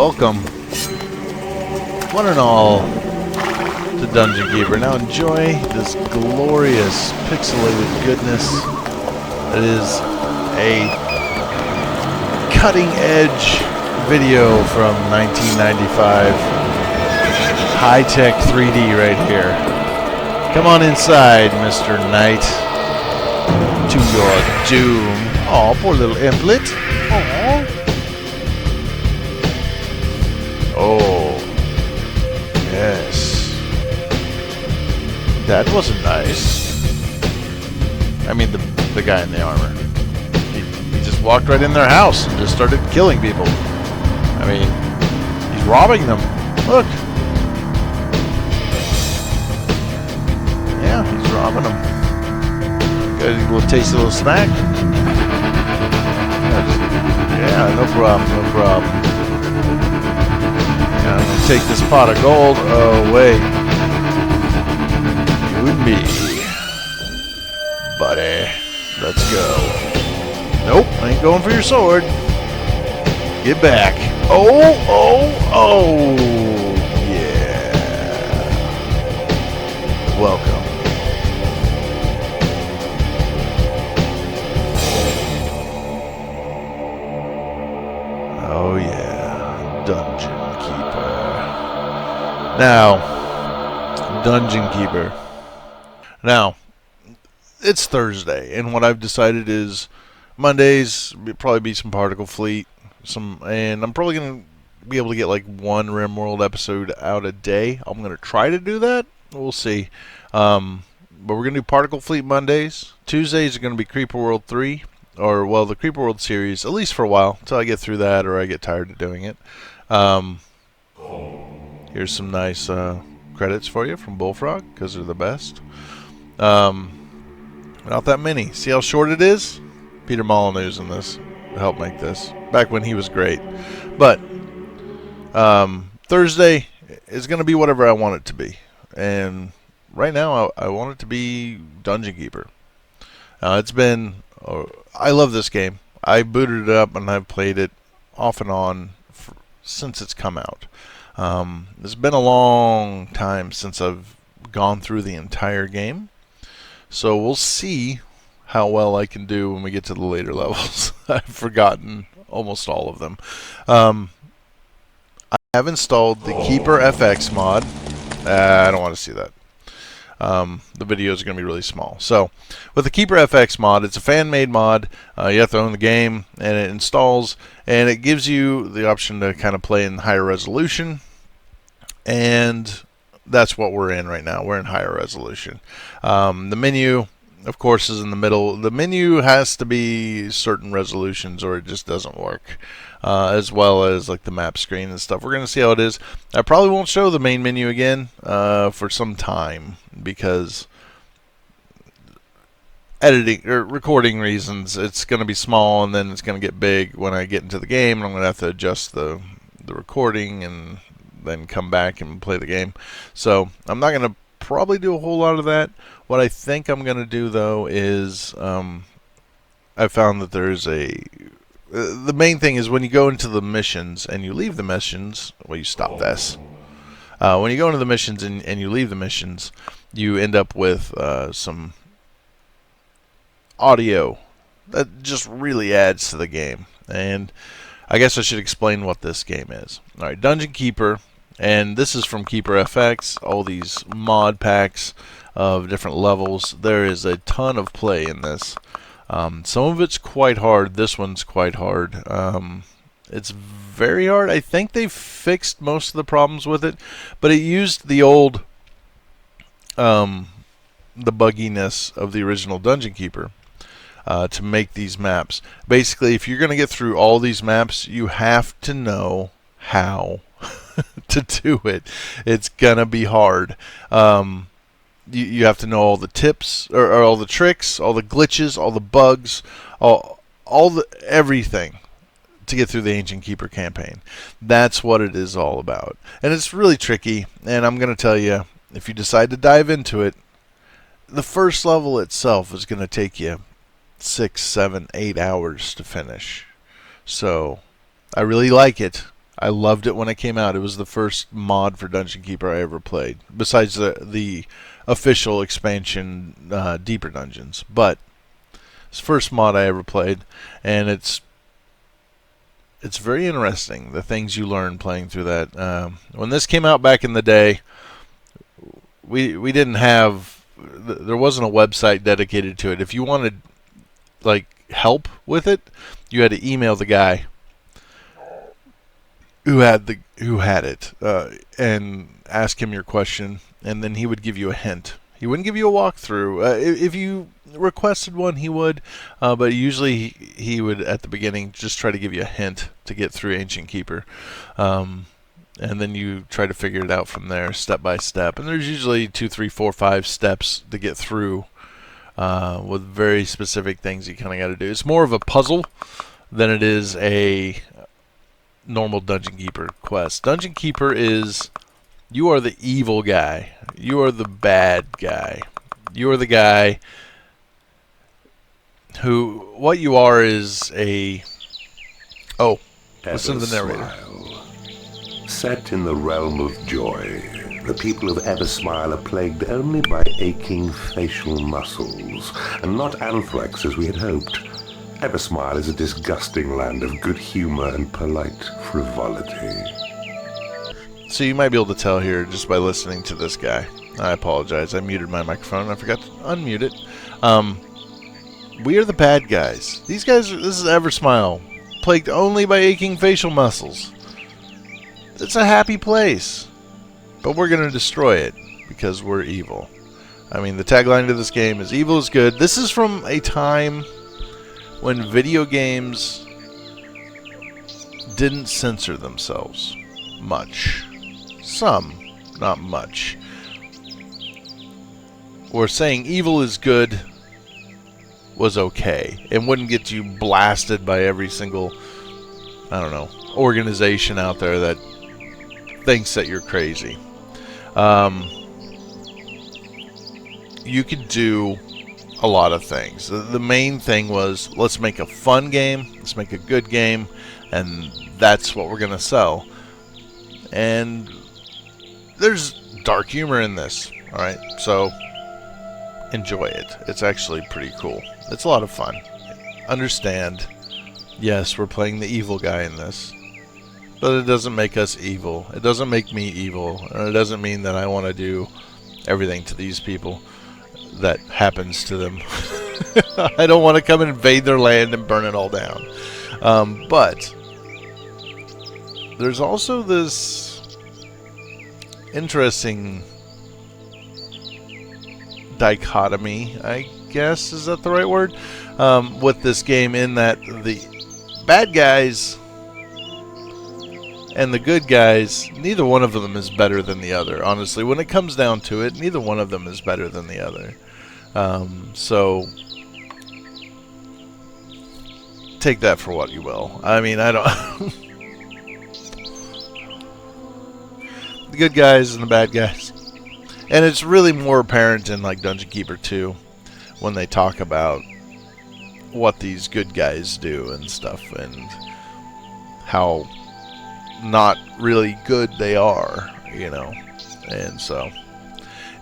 Welcome, one and all, to Dungeon Keeper. Now enjoy this glorious pixelated goodness that is a cutting-edge video from 1995. High-tech 3D right here. Come on inside, Mr. Knight, to your doom. Aw, poor little implet. Aww. Oh, yes. That wasn't nice. I mean, the guy in the armor. He just walked right in their house and just started killing people. I mean, he's robbing them. Look. Yeah, he's robbing them. Got a little tasty little snack. Yeah, no problem, no problem. I'm gonna take this pot of gold away. You and me, buddy. Let's go. Nope, I ain't going for your sword. Get back. Oh, oh, oh. Yeah. Welcome. Oh yeah, Dungeon Keeper. Now, Dungeon Keeper. Now, it's Thursday, and what I've decided is Mondays probably be some Particle Fleet, and I'm probably gonna be able to get like one RimWorld episode out a day. I'm gonna try to do that. We'll see. But we're gonna do Particle Fleet Mondays. Tuesdays are gonna be Creeper World 3. Or, well, the Creeper World series, at least for a while, until I get through that or I get tired of doing it. Here's some nice credits for you from Bullfrog, because they're the best. Not that many. See how short it is? Peter Molyneux's in this to help make this, back when he was great. But Thursday is going to be whatever I want it to be. And right now, I want it to be Dungeon Keeper. It's been... I love this game. I booted it up and I've played it off and on since it's come out. It's been a long time since I've gone through the entire game. So we'll see how well I can do when we get to the later levels. I've forgotten almost all of them. I have installed the Keeper FX mod. I don't want to see that. The videos are going to be really small. So, with the Keeper FX mod, it's a fan-made mod. You have to own the game, and it installs, and it gives you the option to kind of play in higher resolution, and that's what we're in right now. We're in higher resolution. The menu, of course, is in the middle. The menu has to be certain resolutions, or it just doesn't work. As well as like the map screen and stuff. We're going to see how it is. I probably won't show the main menu again for some time because editing or recording reasons, it's going to be small and then it's going to get big when I get into the game, and I'm going to have to adjust the recording and then come back and play the game. So I'm not going to probably do a whole lot of that. What I think I'm going to do though is I found that there's the main thing is when you go into the missions and you leave the missions, well, you stop this. When you go into the missions and you leave the missions, you end up with some audio that just really adds to the game. And I guess I should explain what this game is. Alright, Dungeon Keeper, and this is from Keeper FX, all these mod packs of different levels. There is a ton of play in this. Some of it's quite hard. This one's quite hard. It's very hard. I think they've fixed most of the problems with it, but it used the old, the bugginess of the original Dungeon Keeper to make these maps. Basically, if you're going to get through all these maps, you have to know how to do it. It's going to be hard. You have to know all the tips, or all the tricks, all the glitches, all the bugs, all the everything to get through the Ancient Keeper campaign. That's what it is all about. And it's really tricky, and I'm going to tell you, if you decide to dive into it, the first level itself is going to take you 6, 7, 8 hours to finish. So, I really like it. I loved it when it came out. It was the first mod for Dungeon Keeper I ever played, besides the official expansion, Deeper Dungeons. But it's the first mod I ever played, and it's very interesting, the things you learn playing through that. When this came out back in the day, we didn't have, there wasn't a website dedicated to it. If you wanted like help with it, you had to email the guy who had it, and ask him your question, and then he would give you a hint. He wouldn't give you a walkthrough. If you requested one, he would, but usually he would, at the beginning, just try to give you a hint to get through Ancient Keeper. And then you try to figure it out from there, step by step. And there's usually 2, 3, 4, 5 steps to get through, with very specific things you kind of got to do. It's more of a puzzle than it is a normal Dungeon Keeper quest. Dungeon Keeper is, you are the evil guy. You are the bad guy. You are the guy who, what you are is a, oh, listen to the narrator. Set in the realm of joy, the people of Eversmile are plagued only by aching facial muscles, and not anthrax as we had hoped. Eversmile is a disgusting land of good humor and polite frivolity. So you might be able to tell here just by listening to this guy. I apologize, I muted my microphone. I forgot to unmute it. We are the bad guys. These guys, this is Eversmile, plagued only by aching facial muscles. It's a happy place, but we're going to destroy it because we're evil. I mean, the tagline to this game is evil is good. This is from a time when video games didn't censor themselves much. Some, not much. Or saying evil is good was okay and wouldn't get you blasted by every single, I don't know, organization out there that thinks that you're crazy. You could do a lot of things. The main thing was, let's make a fun game, let's make a good game, and that's what we're going to sell. And there's dark humor in this, alright? So enjoy it. It's actually pretty cool. It's a lot of fun. Understand, yes, we're playing the evil guy in this, but it doesn't make us evil. It doesn't make me evil. And it doesn't mean that I want to do everything to these people that happens to them. I don't want to come and invade their land and burn it all down. But there's also this interesting dichotomy, I guess, is that the right word? With this game, in that the bad guys and the good guys, neither one of them is better than the other. Honestly, when it comes down to it, neither one of them is better than the other. So take that for what you will. I mean, I don't... the good guys and the bad guys. And it's really more apparent in like Dungeon Keeper 2 when they talk about what these good guys do and stuff, and how not really good they are, you know. And so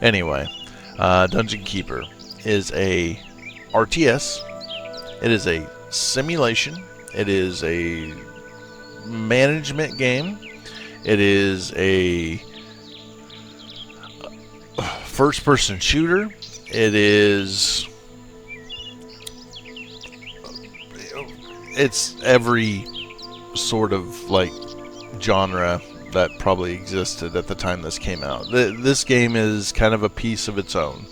anyway, Dungeon Keeper is a RTS. It is a simulation. It is a management game. It is a first-person shooter. It is... it's every sort of like genre that probably existed at the time this came out. This game is kind of a piece of its own.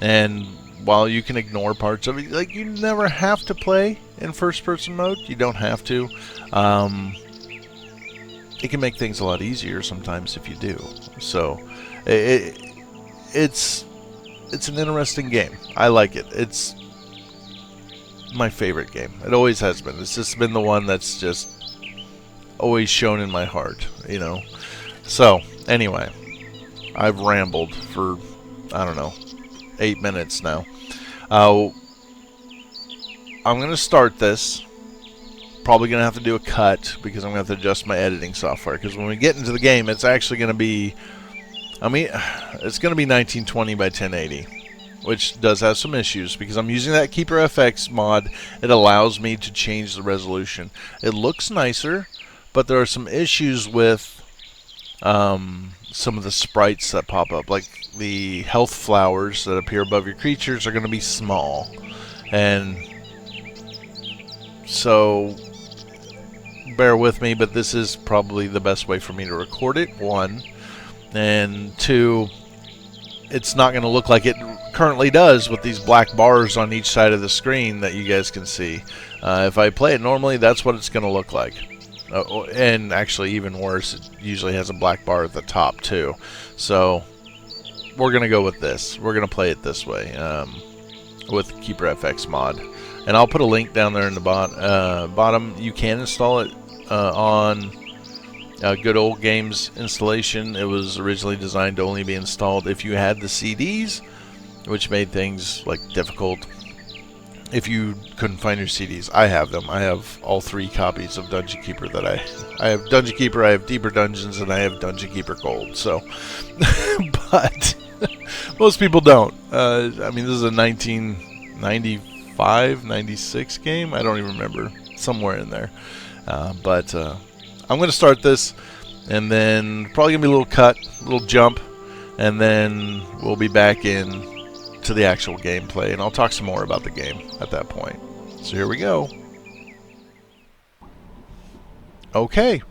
And while you can ignore parts of it, like, you never have to play in first-person mode. You don't have to. It can make things a lot easier sometimes if you do. So it's an interesting game. I like it. It's my favorite game. It always has been. It's just been the one that's just always shown in my heart, you know. So anyway, I've rambled for, I don't know, 8 minutes now. I'm going to start this probably going to have to do a cut because I'm going to have to adjust my editing software. Because when we get into the game, it's actually going to be, I mean, it's going to be 1920 by 1080, which does have some issues because I'm using that Keeper FX mod. It allows me to change the resolution. It looks nicer, but there are some issues with some of the sprites that pop up, like the health flowers that appear above your creatures are going to be small, and so bear with me, but this is probably the best way for me to record it, one, and two, it's not going to look like it currently does with these black bars on each side of the screen that you guys can see. If I play it normally, that's what it's going to look like. And actually, even worse, it usually has a black bar at the top too. So we're gonna go with this. We're gonna play it this way with Keeper FX mod, and I'll put a link down there in the bottom. You can install it on Good Old Games installation. It was originally designed to only be installed if you had the CDs, which made things like difficult. If you couldn't find your CDs, I have them. I have all 3 copies of Dungeon Keeper that I have Dungeon Keeper, I have Deeper Dungeons, and I have Dungeon Keeper Gold. So, but most people don't. I mean, this is a 1995, 96 game. I don't even remember. Somewhere in there. But I'm going to start this, and then probably going to be a little cut, a little jump, and then we'll be back in to the actual gameplay, and I'll talk some more about the game at that point. So here we go. Okay,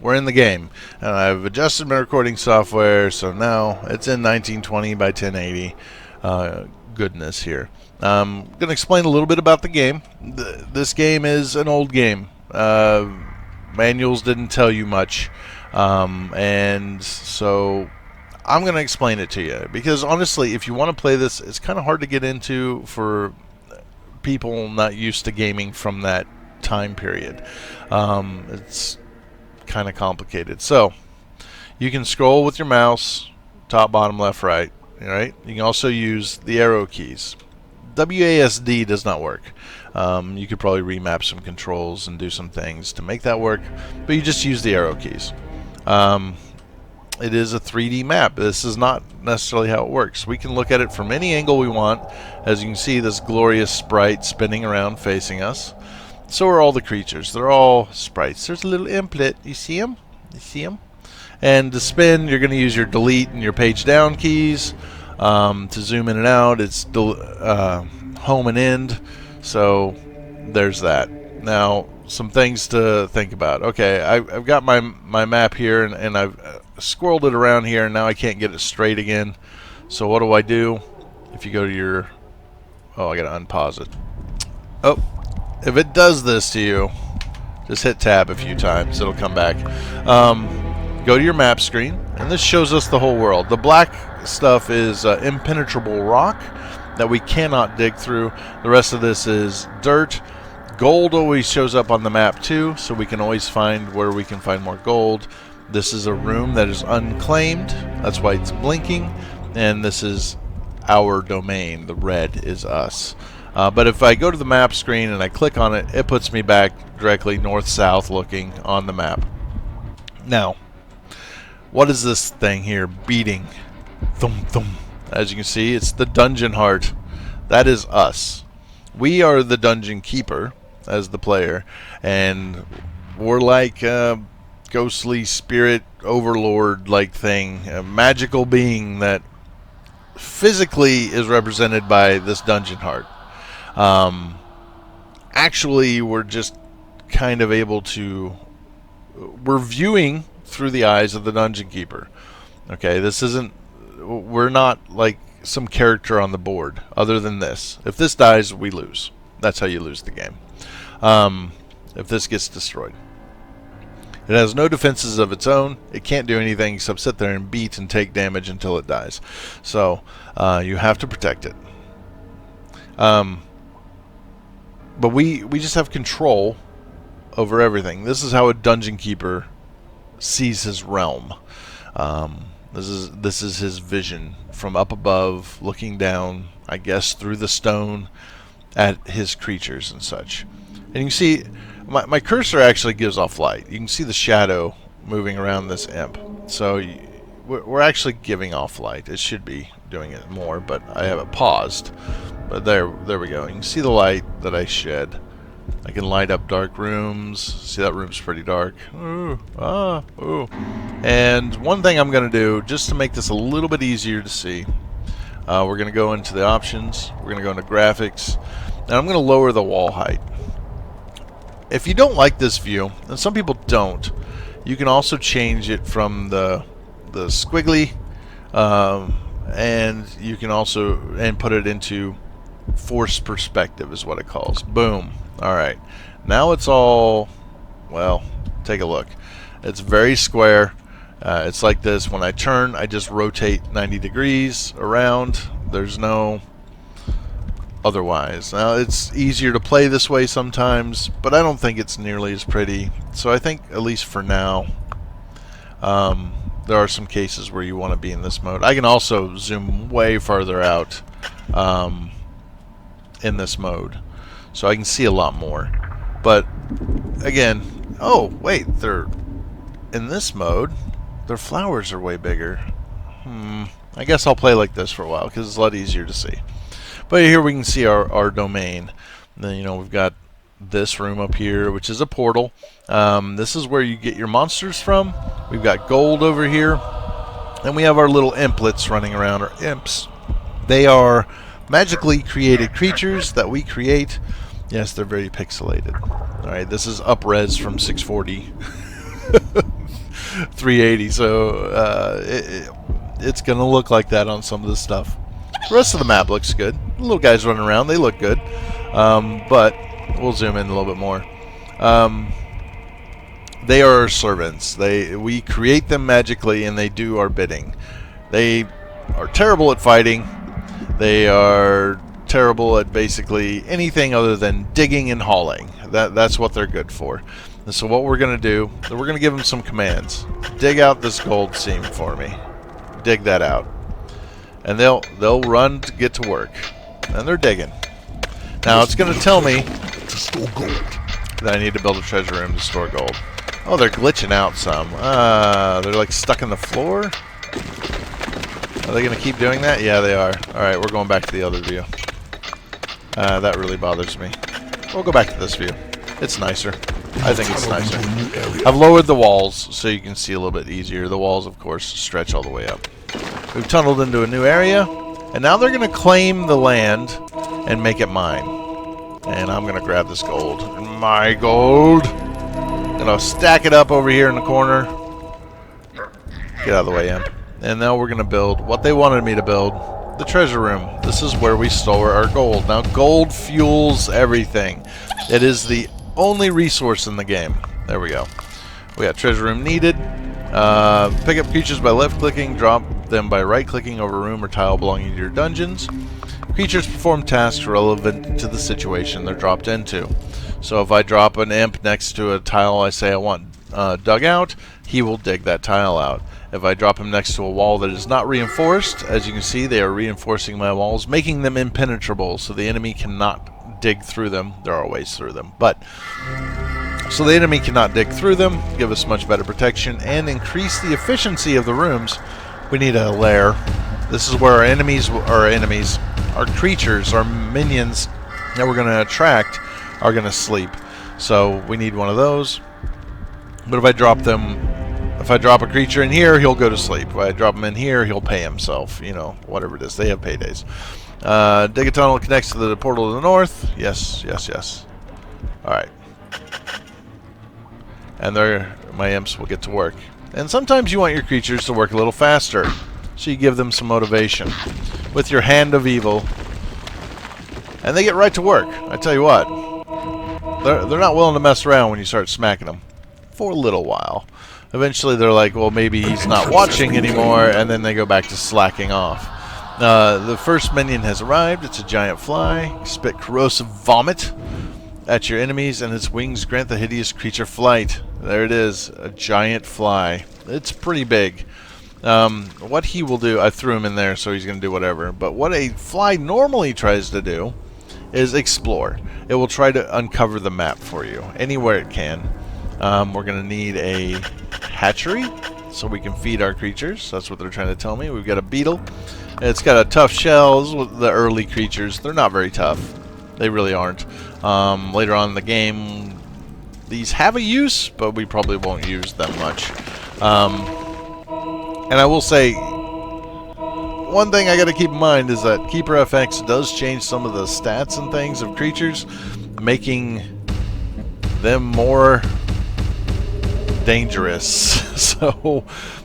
we're in the game, and I've adjusted my recording software, so now it's in 1920 by 1080 goodness here. I'm going to explain a little bit about the game. This game is an old game. Manuals didn't tell you much, and so I'm going to explain it to you, because honestly, if you want to play this, it's kind of hard to get into for people not used to gaming from that time period. It's kind of complicated. So you can scroll with your mouse, top, bottom, left, right. Right? You can also use the arrow keys. WASD does not work. You could probably remap some controls and do some things to make that work, but you just use the arrow keys. It is a 3D map. This is not necessarily how it works. We can look at it from any angle we want. As you can see, this glorious sprite spinning around facing us. So are all the creatures. They're all sprites. There's a little implet. You see him? You see him? And to spin, you're going to use your delete and your page down keys. To zoom in and out, it's home and end. So there's that. Now, some things to think about. Okay, I've got my map here, and I've squirreled it around here, and now I can't get it straight again. So what do? If you go to your... Oh, I gotta unpause it. Oh, if it does this to you, just hit tab a few times. It'll come back. Go to your map screen, and this shows us the whole world. The black stuff is impenetrable rock that we cannot dig through. The rest of this is dirt. Gold always shows up on the map too, so we can always find where we can find more gold. This is a room that is unclaimed, that's why it's blinking, and this is our domain. The red is us. But if I go to the map screen and I click on it, it puts me back directly north-south looking on the map. Now, what is this thing here beating? Thum, thum. As you can see, it's the dungeon heart. That is us. We are the dungeon keeper as the player, and we're like a ghostly spirit overlord like thing, a magical being that physically is represented by this dungeon heart. Actually, we're just kind of able to... We're viewing through the eyes of the dungeon keeper. Okay, this isn't... We're not like some character on the board, other than this. If this dies, we lose. That's how you lose the game. If this gets destroyed. It has no defenses of its own. It can't do anything except sit there and beat and take damage until it dies. So, you have to protect it. But we just have control over everything. This is how a dungeon keeper sees his realm. This is his vision from up above, looking down, I guess, through the stone at his creatures and such. And you can see My cursor actually gives off light. You can see the shadow moving around this imp. So we're actually giving off light. It should be doing it more, but I have it paused. But there we go. You can see the light that I shed. I can light up dark rooms. See, that room's pretty dark. Ooh, ooh. And one thing I'm going to do, just to make this a little bit easier to see, we're going to go into the options. We're going to go into graphics. And I'm going to lower the wall height. If you don't like this view, and some people don't, you can also change it from the squiggly, and you can also put it into forced perspective is what it calls. Boom. Alright. Now it's all, well, take a look. It's very square. It's like this. When I turn, I just rotate 90 degrees around. There's no otherwise. Now, it's easier to play this way sometimes, but I don't think it's nearly as pretty. So I think, at least for now, there are some cases where you want to be in this mode. I can also zoom way farther out in this mode, so I can see a lot more. But again, oh wait, they're in this mode. Their flowers are way bigger. I guess I'll play like this for a while because it's a lot easier to see. But here we can see our domain. And then, you know, we've got this room up here, which is a portal. This is where you get your monsters from. We've got gold over here. And we have our little implets running around, or imps. They are magically created creatures that we create. Yes, they're very pixelated. Alright, this is up-res from 640. 380, so it's going to look like that on some of this stuff. The rest of the map looks good. The little guys running around, they look good. But we'll zoom in a little bit more. They are our servants. We create them magically, and they do our bidding. They are terrible at fighting. They are terrible at basically anything other than digging and hauling. That's what they're good for. And so what we're going to do, we're going to give them some commands. Dig out this gold seam for me. Dig that out. And they'll run to get to work. And they're digging. Now it's going to tell me that I need to build a treasure room to store gold. Oh, they're glitching out some. They're like stuck in the floor. Are they going to keep doing that? Yeah, they are. Alright, we're going back to the other view. That really bothers me. We'll go back to this view. It's nicer. I think it's nicer. I've lowered the walls so you can see a little bit easier. The walls, of course, stretch all the way up. We've tunneled into a new area, and now they're going to claim the land and make it mine. And I'm going to grab this gold. My gold! And I'll stack it up over here in the corner. Get out of the way, imp. And now we're going to build what they wanted me to build. The treasure room. This is where we store our gold. Now, gold fuels everything. It is the only resource in the game. There we go. We got treasure room needed. Pick up creatures by left-clicking. Drop them by right-clicking over a room or tile belonging to your dungeons. Creatures perform tasks relevant to the situation they're dropped into. So if I drop an imp next to a tile I say I want dug out, he will dig that tile out. If I drop him next to a wall that is not reinforced, as you can see, they are reinforcing my walls, making them impenetrable so the enemy cannot dig through them. There are ways through them, but so the enemy cannot dig through them, give us much better protection, and increase the efficiency of the rooms. We need a lair. This is where our creatures, our minions that we're going to attract are going to sleep. So we need one of those. But if I drop a creature in here, he'll go to sleep. If I drop him in here, he'll pay himself. You know, whatever it is. They have paydays. Dig a tunnel connects to the portal to the north. Yes, yes, yes. Alright. And my imps will get to work. And sometimes you want your creatures to work a little faster. So you give them some motivation. With your hand of evil. And they get right to work. I tell you what. They're not willing to mess around when you start smacking them. For a little while. Eventually they're like, well, maybe he's not watching anymore, and then they go back to slacking off. The first minion has arrived. It's a giant fly. Spit corrosive vomit at your enemies, and its wings grant the hideous creature flight. There it is, a giant fly. It's pretty big. What he will do, I threw him in there, so he's going to do whatever. But what a fly normally tries to do is explore. It will try to uncover the map for you anywhere it can. We're going to need a hatchery so we can feed our creatures. That's what they're trying to tell me. We've got a beetle. It's got a tough shell. This is the early creatures. They're not very tough. They really aren't. Later on in the game, these have a use, but we probably won't use them much. And I will say, one thing I got to keep in mind is that Keeper FX does change some of the stats and things of creatures, making them more dangerous. So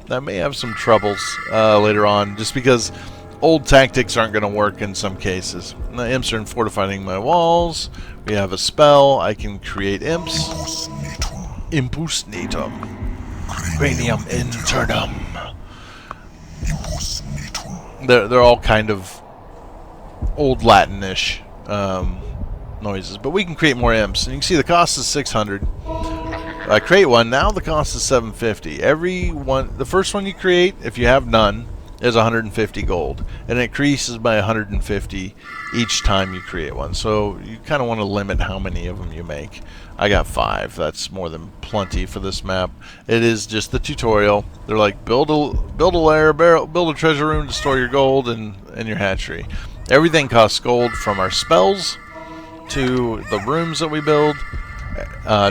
that may have some troubles later on, just because old tactics aren't going to work in some cases. The imps are in fortifying my walls. We have a spell. I can create imps. Impus natum. Cranium internum. They're all kind of old Latinish noises, but we can create more imps. And you can see the cost is 600. I create one now. The cost is 750. The first one you create, if you have none, is 150 gold, and it increases by 150 each time you create one. So you kind of want to limit how many of them you make. I got 5. That's more than plenty for this map. It is just the tutorial. They're like build a lair, build a treasure room to store your gold and your hatchery. Everything costs gold, from our spells to the rooms that we build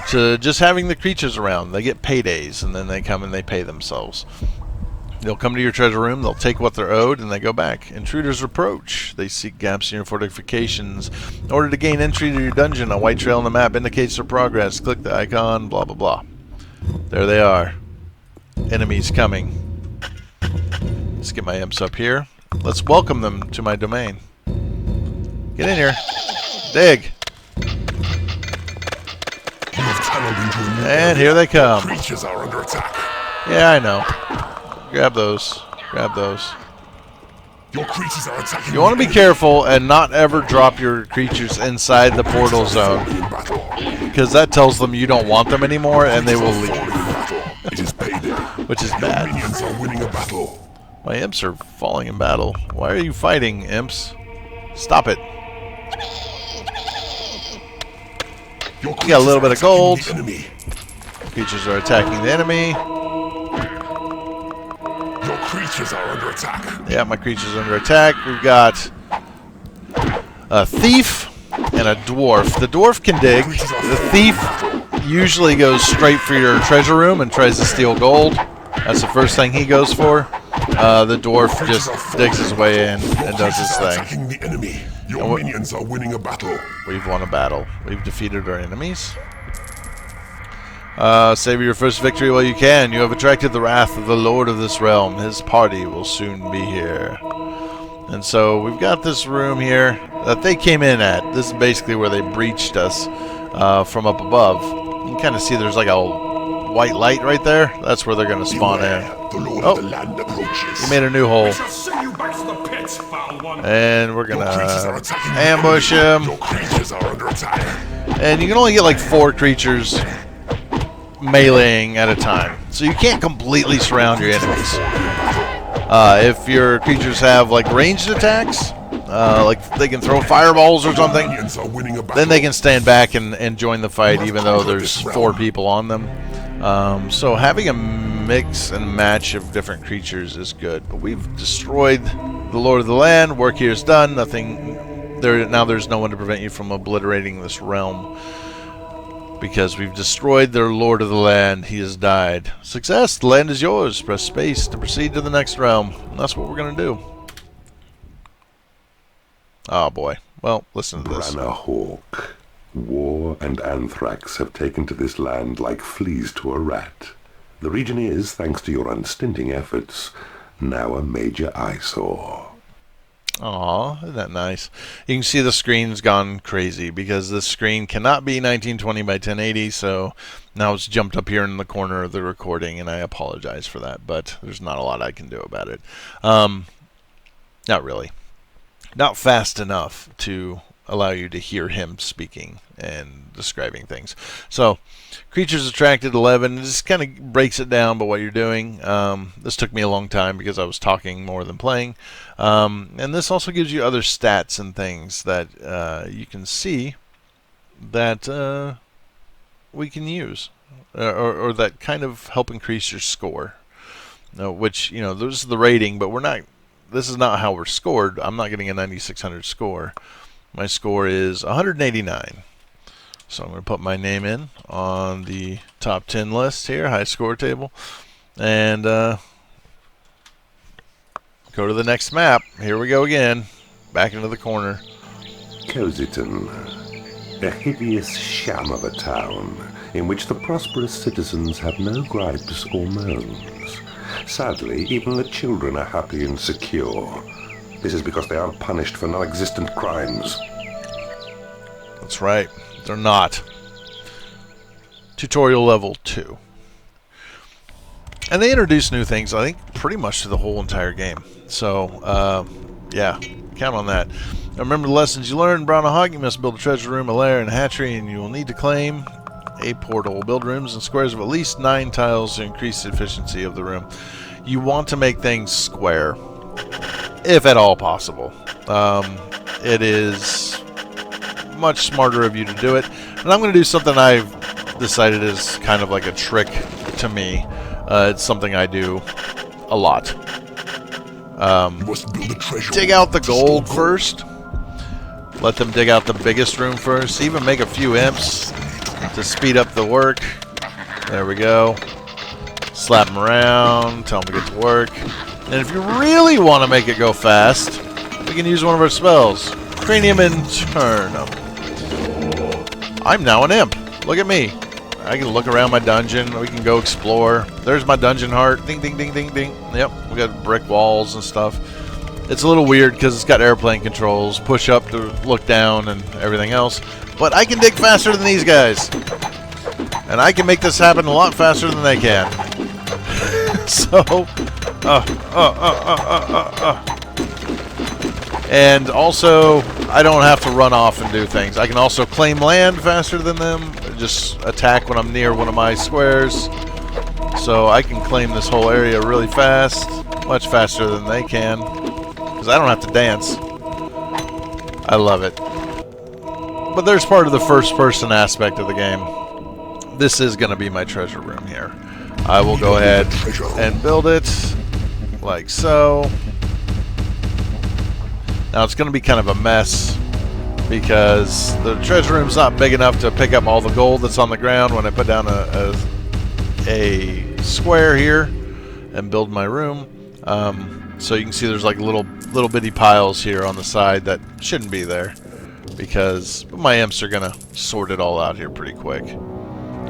to just having the creatures around. They get paydays, and then they come and they pay themselves. They'll come to your treasure room, they'll take what they're owed, and they go back. Intruders approach. They seek gaps in your fortifications. In order to gain entry to your dungeon, a white trail on the map indicates their progress. Click the icon, blah, blah, blah. There they are. Enemies coming. Let's get my imps up here. Let's welcome them to my domain. Get in here. Dig. And here they come. Creatures are under attack. Yeah, I know. Grab those. Grab those. Your creatures are attacking. You want to be careful and not ever drop your creatures inside the portal zone, because that tells them you don't want them anymore and they will leave. It is payday. Which is bad. Minions are winning a battle. My imps are falling in battle. Why are you fighting, imps? Stop it. You got a little bit of gold. Creatures Creatures are attacking the enemy. are under attack. Yeah, my creature's under attack. We've got a thief and a dwarf. The dwarf can dig. The thief usually goes straight for your treasure room and tries to steal gold. That's the first thing he goes for. The dwarf just digs his way in and does his thing. Attacking the enemy. Your minions are winning a battle. We've won a battle. We've defeated our enemies. Savor your first victory while you can. You have attracted the wrath of the Lord of this realm. His party will soon be here. And so we've got this room here that they came in at. This is basically where they breached us from up above. You can kind of see there's like a white light right there. That's where they're going to spawn in. Oh, he made a new hole. And we're going to ambush him. And you can only get like 4 creatures meleeing at a time, so you can't completely surround your enemies. If your creatures have like ranged attacks, like they can throw fireballs or something, then they can stand back and join the fight even though there's 4 people on them. So having a mix and match of different creatures is good. But we've destroyed the Lord of the Land. Work here is done. Nothing there now. There's no one to prevent you from obliterating this realm, because we've destroyed their Lord of the Land. He has died. Success! The land is yours. Press space to proceed to the next realm. And that's what we're going to do. Oh boy. Well, listen to this. Branna Hawk. War and anthrax have taken to this land like fleas to a rat. The region is, thanks to your unstinting efforts, now a major eyesore. Aw, isn't that nice? You can see the screen's gone crazy because this screen cannot be 1920 by 1080, so now it's jumped up here in the corner of the recording, and I apologize for that, but there's not a lot I can do about it. Not really. Not fast enough to allow you to hear him speaking and describing things. So, creatures attracted 11. It just kind of breaks it down by what you're doing. This took me a long time because I was talking more than playing. And this also gives you other stats and things that you can see that we can use, or that kind of help increase your score. Which, this is the rating, but this is not how we're scored. I'm not getting a 9600 score. My score is 189. So I'm going to put my name in on the top 10 list here, high score table, and go to the next map. Here we go again, back into the corner. Cosyton, a hideous sham of a town in which the prosperous citizens have no gripes or moans. Sadly, even the children are happy and secure. This is because they aren't punished for non-existent crimes. That's right. They're not. Tutorial level 2. And they introduce new things, I think, pretty much to the whole entire game. So, yeah, count on that. Now, remember the lessons you learned. Brown and Hog, you must build a treasure room, a lair, and a hatchery, and you will need to claim a portal. Build rooms in squares of at least 9 tiles to increase the efficiency of the room. You want to make things square, if at all possible. It is much smarter of you to do it. And I'm going to do something I've decided is kind of like a trick to me. It's something I do a lot. Dig out the gold first. Let them dig out the biggest room first. Even make a few imps to speed up the work. There we go. Slap them around. Tell them to get to work. And if you really want to make it go fast, we can use one of our spells. Cranium Internum. I'm now an imp. Look at me. I can look around my dungeon. We can go explore. There's my dungeon heart. Ding, ding, ding, ding, ding. Yep, we got brick walls and stuff. It's a little weird because it's got airplane controls. Push up to look down and everything else. But I can dig faster than these guys. And I can make this happen a lot faster than they can. So, and also, I don't have to run off and do things. I can also claim land faster than them. Just attack when I'm near one of my squares. So I can claim this whole area really fast. Much faster than they can. Because I don't have to dance. I love it. But there's part of the first-person aspect of the game. This is going to be my treasure room here. I will go ahead and build it like so. Now it's going to be kind of a mess because the treasure room's not big enough to pick up all the gold that's on the ground when I put down a square here and build my room. So you can see there's like little bitty piles here on the side that shouldn't be there because my imps are going to sort it all out here pretty quick.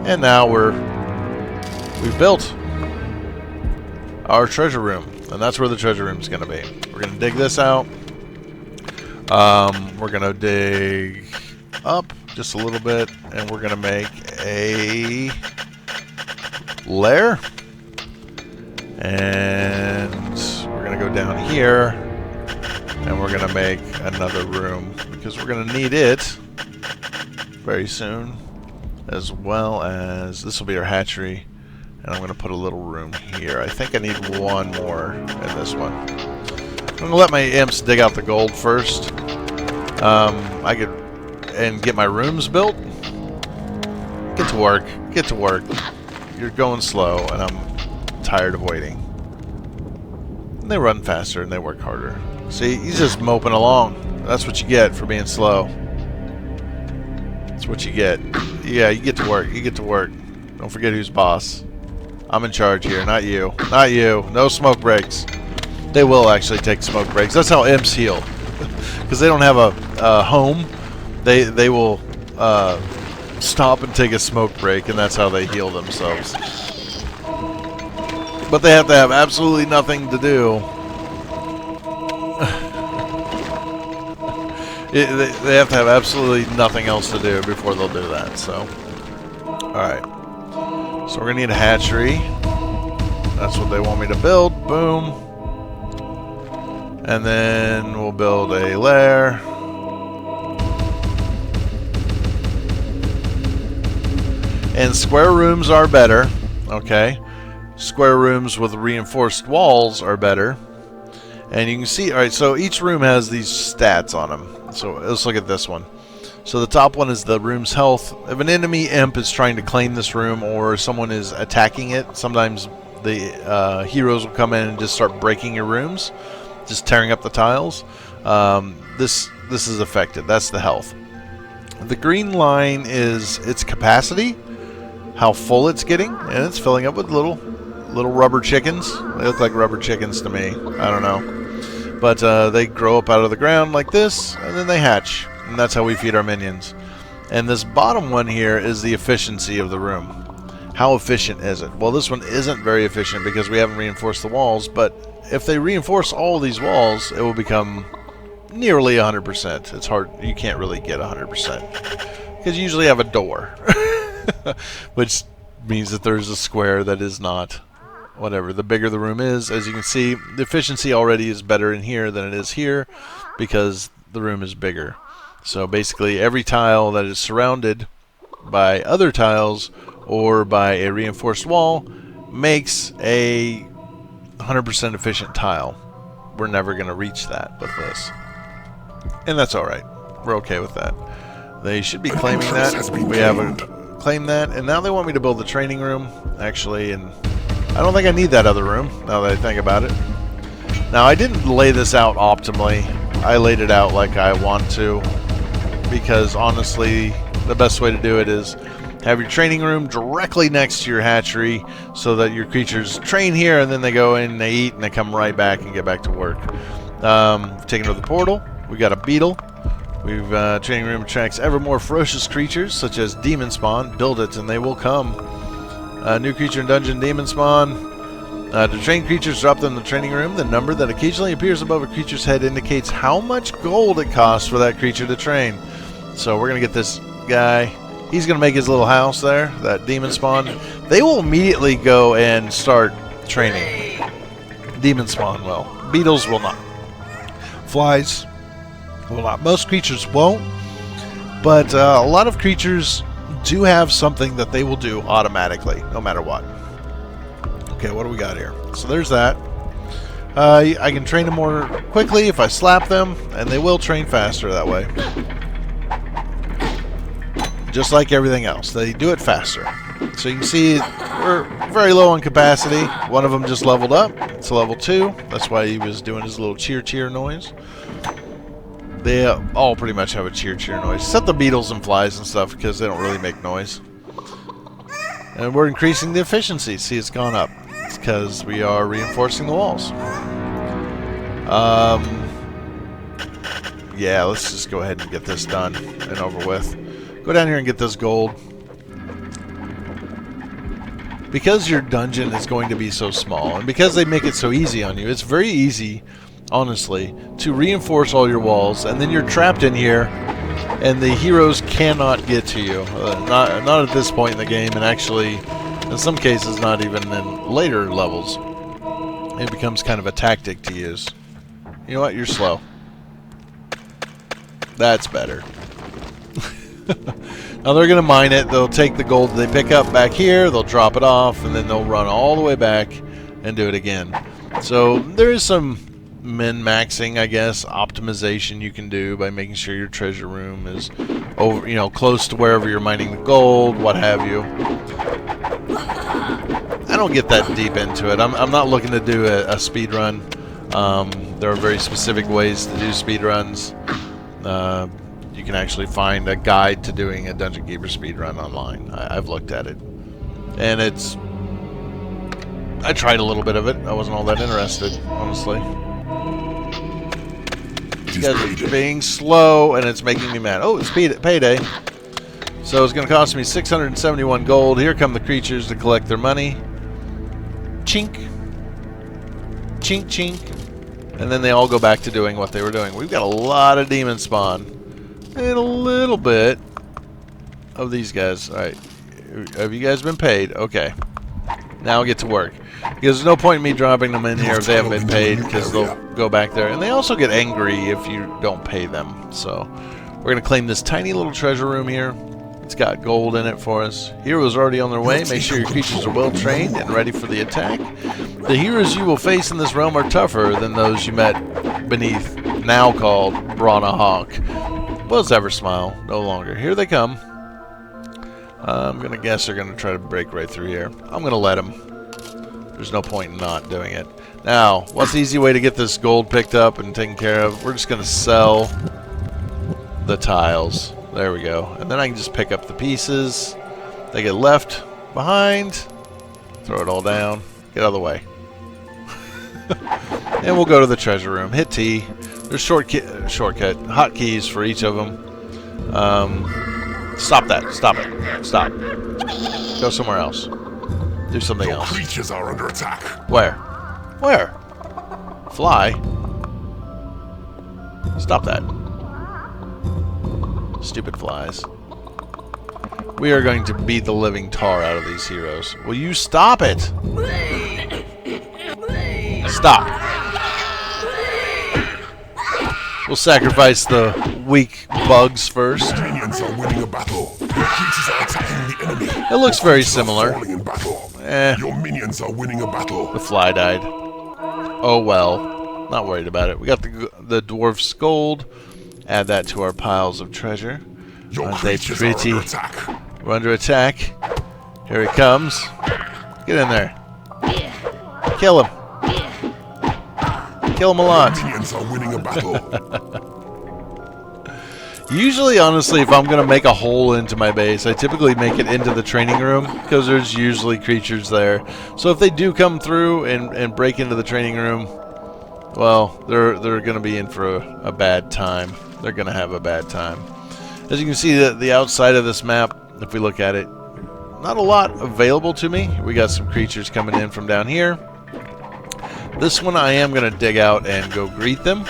And now we've built our treasure room, and that's where the treasure room is going to be. We're going to dig this out. We're going to dig up just a little bit, and we're going to make a lair. And we're going to go down here, and we're going to make another room because we're going to need it very soon, as well as this will be our hatchery. And I'm going to put a little room here. I think I need one more in this one. I'm going to let my imps dig out the gold first. I could and get my rooms built. Get to work. Get to work. You're going slow, and I'm tired of waiting. And they run faster and they work harder. See, he's just moping along. That's what you get for being slow. That's what you get. Yeah, you get to work. You get to work. Don't forget who's boss. I'm in charge here, not you. Not you. No smoke breaks. They will actually take smoke breaks. That's how imps heal. Because they don't have a home. They will stop and take a smoke break, and that's how they heal themselves. But they have to have absolutely nothing to do. They have to have absolutely nothing else to do before they'll do that. So, alright. So we're going to need a hatchery. That's what they want me to build. Boom. And then we'll build a lair. And square rooms are better. Okay. Square rooms with reinforced walls are better. And you can see, alright, so each room has these stats on them. So let's look at this one. So the top one is the room's health. If an enemy imp is trying to claim this room or someone is attacking it, sometimes the heroes will come in and just start breaking your rooms, just tearing up the tiles. This is affected. That's the health. The green line is its capacity, how full it's getting, and it's filling up with little rubber chickens. They look like rubber chickens to me. I don't know. But they grow up out of the ground like this, and then they hatch. And that's how we feed our minions. And this bottom one here is the efficiency of the room. How efficient is it? Well, this one isn't very efficient because we haven't reinforced the walls, but if they reinforce all these walls, it will become nearly 100%. It's hard. You can't really get 100% because you usually have a door, which means that there's a square that is not whatever. The bigger the room is, as you can see, the efficiency already is better in here than it is here because the room is bigger. So basically every tile that is surrounded by other tiles or by a reinforced wall makes a 100% efficient tile. We're never going to reach that with this. And that's alright. We're okay with that. They should be claiming that. We haven't claimed that. And now they want me to build the training room, actually, and I don't think I need that other room, now that I think about it. Now, I didn't lay this out optimally. I laid it out like I want to, because honestly, the best way to do it is have your training room directly next to your hatchery so that your creatures train here and then they go in, they eat, and they come right back and get back to work. Taking over the portal, we got a beetle. We've training room attracts ever more ferocious creatures such as demon spawn. Build it and they will come. New creature in dungeon, demon spawn. To train creatures, drop them in the training room. The number that occasionally appears above a creature's head indicates how much gold it costs for that creature to train. So we're going to get this guy. He's going to make his little house there, that demon spawn. They will immediately go and start training. Demon spawn will. Beetles will not. Flies will not. Most creatures won't. But a lot of creatures do have something that they will do automatically, no matter what. Okay, what do we got here? So there's that. I can train them more quickly if I slap them, and they will train faster that way. Just like everything else. They do it faster. So you can see we're very low on capacity. One of them just leveled up. It's a level 2. That's why he was doing his little cheer noise. They all pretty much have a cheer noise. Except the beetles and flies and stuff because they don't really make noise. And we're increasing the efficiency. See, it's gone up. It's because we are reinforcing the walls. Yeah, let's just go ahead and get this done and over with. Go down here and get this gold. Because your dungeon is going to be so small, and because they make it so easy on you, it's very easy, honestly, to reinforce all your walls, and then you're trapped in here, and the heroes cannot get to you. Not at this point in the game, and actually, in some cases, not even in later levels. It becomes kind of a tactic to use. You know what? You're slow. That's better. Now they're going to mine it. They'll take the gold they pick up back here, they'll drop it off, and then they'll run all the way back and do it again. So there is some min-maxing, I guess, optimization you can do by making sure your treasure room is over, you know, close to wherever you're mining the gold, what have you. I don't get that deep into it. I'm not looking to do a speed run. There are very specific ways to do speed runs. You can actually find a guide to doing a Dungeon Keeper speedrun online. I've looked at it. And I tried a little bit of it. I wasn't all that interested, honestly. These guys are being slow, and it's making me mad. Oh, it's payday. So it's going to cost me 671 gold. Here come the creatures to collect their money. Chink. Chink, chink. And then they all go back to doing what they were doing. We've got a lot of demon spawn. And a little bit of these guys. Alright. Have you guys been paid? Okay. Now I'll get to work. Because there's no point in me dropping them in here if they haven't been paid, because they'll go back there. And they also get angry if you don't pay them. So we're going to claim this tiny little treasure room here. It's got gold in it for us. Heroes already on their way. Make sure your creatures are well trained and ready for the attack. The heroes you will face in this realm are tougher than those you met beneath, now called Brana Hawk. Was Eversmile, no longer. Here they come. I'm going to guess they're going to try to break right through here. I'm going to let them. There's no point in not doing it. Now, what's the easy way to get this gold picked up and taken care of? We're just going to sell the tiles. There we go. And then I can just pick up the pieces. They get left behind. Throw it all down. Get out of the way. And we'll go to the treasure room. Hit T. There's shortcut hotkeys for each of them. Stop that. Stop it. Stop. Go somewhere else. Do something else. Creatures are under attack. Where? Where? Fly? Stop that. Stupid flies. We are going to beat the living tar out of these heroes. Will you stop it? Stop. We'll sacrifice the weak bugs first. Minions are winning a battle. Your creatures are attacking the enemy. It looks very similar. Falling in battle. Eh. Your minions are winning a battle. The fly died. Oh well. Not worried about it. We got the dwarf's gold. Add that to our piles of treasure. Your Aren't they creatures pretty? are under attack. We're under attack. Here he comes. Get in there. Kill him. Kill him a lot. Minions are winning a battle. Usually, honestly, if I'm going to make a hole into my base, I typically make it into the training room because there's usually creatures there. So if they do come through and break into the training room, well, they're going to be in for a bad time. They're going to have a bad time. As you can see, the outside of this map, if we look at it, not a lot available to me. We got some creatures coming in from down here. This one I am going to dig out and go greet them,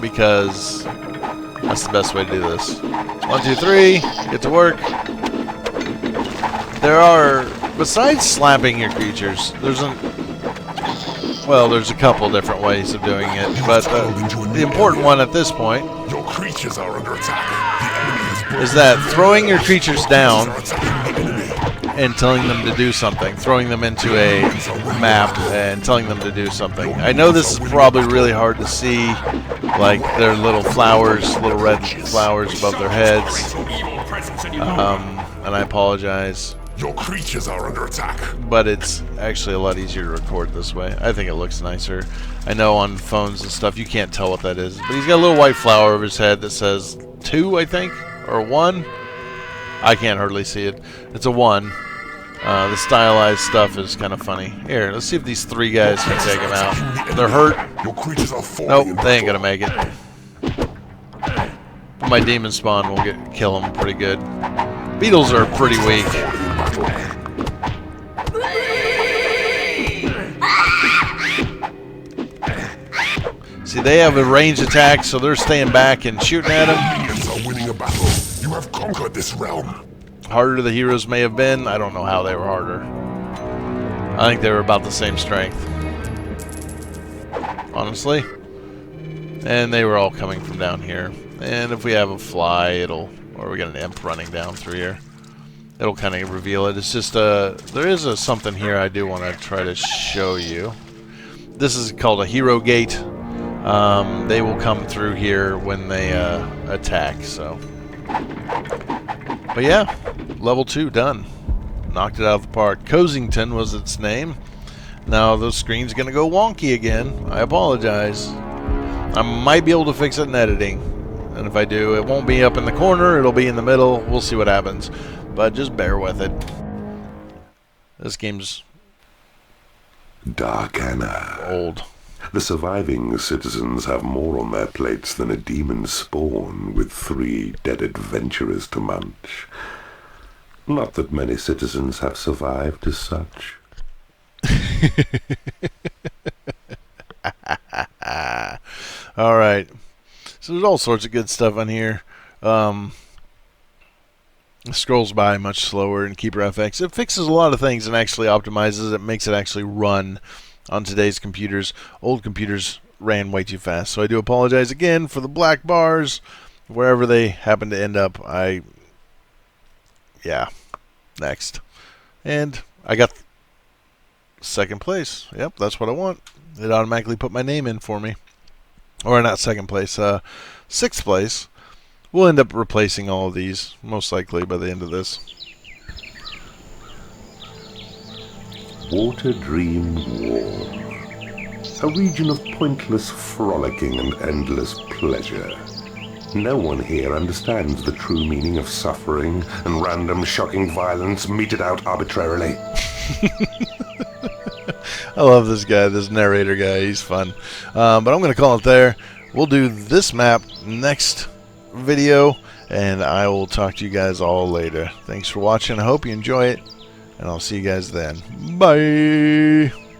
because that's the best way to do this. 1, 2, 3, get to work. There are, besides slapping your creatures, there's a couple different ways of doing it, but the important one at this point Your creatures are under attack. The enemy has broken. is that throwing your creatures down Are attacking the enemy. and telling them to do something, throwing them into a map and telling them to do something. I know this is probably really hard to see, like their little flowers, little red flowers above their heads, and I apologize, Your creatures are under attack. but it's actually a lot easier to record this way. I think it looks nicer. I know on phones and stuff you can't tell what that is, but he's got a little white flower over his head that says 2, I think, or 1. I can't hardly see it. It's a 1. The stylized stuff is kind of funny. Here, let's see if these 3 guys can take him out. They're hurt. Your creatures are falling in Nope, they ain't battle. gonna make it. But my demon spawn will kill them pretty good. Beetles are pretty weak. See, they have a ranged attack, so they're staying back and shooting at him. Minions are winning a battle. You have conquered this realm. Harder the heroes may have been, I don't know how they were harder. I think they were about the same strength, honestly. And they were all coming from down here. And if we have a fly, or we got an imp running down through here, it'll kind of reveal it. It's just there is something here I do want to try to show you. This is called a hero gate. They will come through here when they attack. So, but yeah, level 2 done. Knocked it out of the park. Cosyton was its name. Now the screen's gonna go wonky again. I apologize. I might be able to fix it in editing, and if I do, it won't be up in the corner. It'll be in the middle. We'll see what happens, but just bear with it. This game's Darkana. old. The surviving citizens have more on their plates than a demon spawn with 3 dead adventurers to munch. Not that many citizens have survived as such. Alright. So there's all sorts of good stuff on here. It scrolls by much slower in Keeper FX. It fixes a lot of things and actually optimizes it, makes it actually run on today's computers. Old computers ran way too fast. So I do apologize again for the black bars. Wherever they happen to end up, I Yeah, next. And I got second place. Yep, that's what I want. It automatically put my name in for me. Or not second place, sixth place. We'll end up replacing all of these, most likely, by the end of this. Water Dream Warm. A region of pointless frolicking and endless pleasure. No one here understands the true meaning of suffering and random shocking violence meted out arbitrarily. I love this guy, this narrator guy. He's fun. But I'm going to call it there. We'll do this map next video, and I will talk to you guys all later. Thanks for watching. I hope you enjoy it, and I'll see you guys then. Bye!